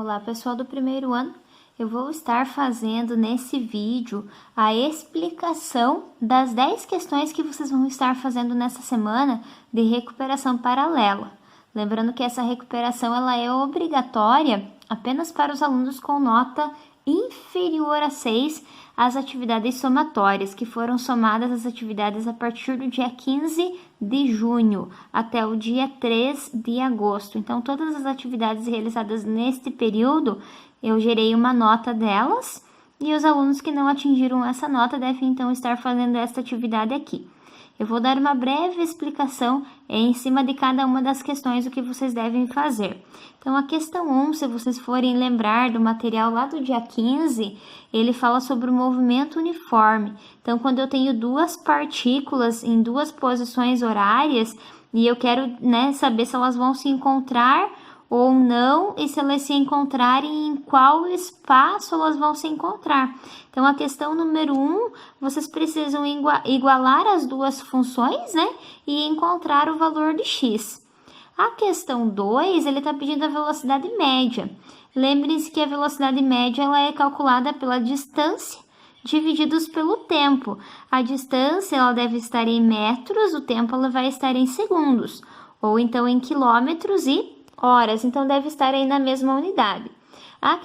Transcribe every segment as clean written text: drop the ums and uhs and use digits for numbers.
Olá, pessoal do primeiro ano. Eu vou estar fazendo nesse vídeo a explicação das 10 questões que vocês vão estar fazendo nessa semana de recuperação paralela. Lembrando que essa recuperação ela é obrigatória apenas para os alunos com nota inferior a 6 às atividades somatórias, que foram somadas as atividades a partir do dia 15 de junho até o dia 3 de agosto. Então, todas as atividades realizadas neste período, eu gerei uma nota delas e os alunos que não atingiram essa nota devem então estar fazendo esta atividade aqui. Eu vou dar uma breve explicação em cima de cada uma das questões, o que vocês devem fazer. Então, a questão 1, se vocês forem lembrar do material lá do dia 15, ele fala sobre o movimento uniforme. Então, quando eu tenho duas partículas em duas posições horárias e eu quero, saber se elas vão se encontrar ou não, e se elas se encontrarem, em qual espaço elas vão se encontrar. Então, a questão número 1, vocês precisam igualar as duas funções, e encontrar o valor de x. A questão 2, ele está pedindo a velocidade média. Lembrem-se que a velocidade média ela é calculada pela distância divididos pelo tempo. A distância ela deve estar em metros, o tempo ela vai estar em segundos, ou então em quilômetros e horas, então deve estar aí na mesma unidade. A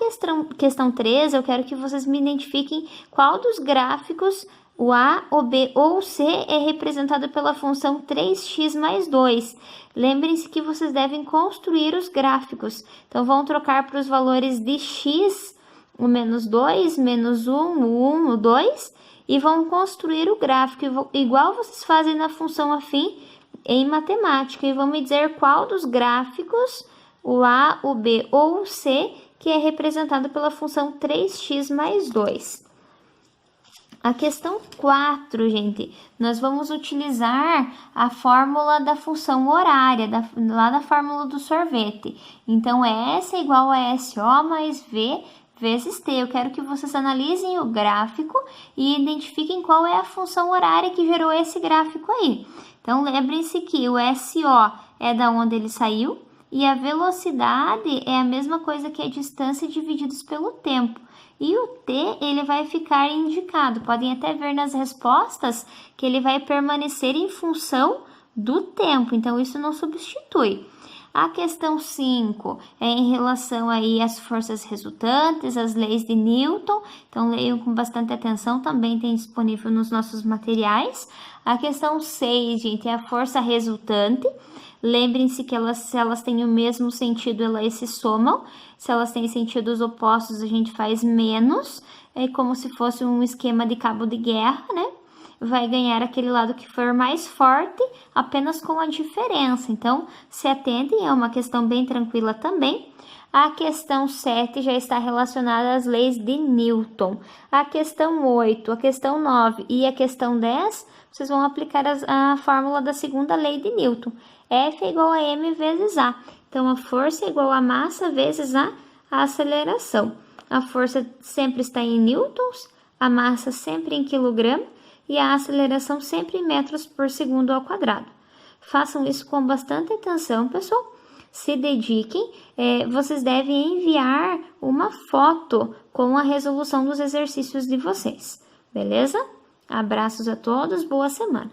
questão 3, eu quero que vocês me identifiquem qual dos gráficos, o A, o B ou o C, é representado pela função 3x mais 2. Lembrem-se que vocês devem construir os gráficos. Então, vão trocar para os valores de x, o menos 2, menos 1, o 1, o 2, e vão construir o gráfico, igual vocês fazem na função afim, em matemática, e vão me dizer qual dos gráficos, o A, o B ou o C, que é representado pela função 3x mais 2. A questão 4, gente, nós vamos utilizar a fórmula da função horária, lá da fórmula do sorvete. Então, S é igual a SO mais V vezes T. Eu quero que vocês analisem o gráfico e identifiquem qual é a função horária que gerou esse gráfico aí. Então, lembrem-se que o SO é da onde ele saiu e a velocidade é a mesma coisa que a distância divididos pelo tempo. E o T, ele vai ficar indicado. Podem até ver nas respostas que ele vai permanecer em função do tempo. Então, isso não substitui. A questão 5 é em relação aí às forças resultantes, as leis de Newton. Então, leiam com bastante atenção, também tem disponível nos nossos materiais. A questão 6, gente, é a força resultante. Lembrem-se que se elas têm o mesmo sentido, elas se somam. Se elas têm sentidos opostos, a gente faz menos. É como se fosse um esquema de cabo de guerra, Vai ganhar aquele lado que for mais forte, apenas com a diferença. Então, se atentem, é uma questão bem tranquila também. A questão 7 já está relacionada às leis de Newton. A questão 8, a questão 9 e a questão 10, vocês vão aplicar a fórmula da segunda lei de Newton. F é igual a m vezes A. Então, a força é igual a massa vezes a aceleração. A força sempre está em newtons, a massa sempre em quilograma e a aceleração sempre em metros por segundo ao quadrado. Façam isso com bastante atenção, pessoal. Se dediquem. Vocês devem enviar uma foto com a resolução dos exercícios de vocês. Beleza? Abraços a todos, boa semana.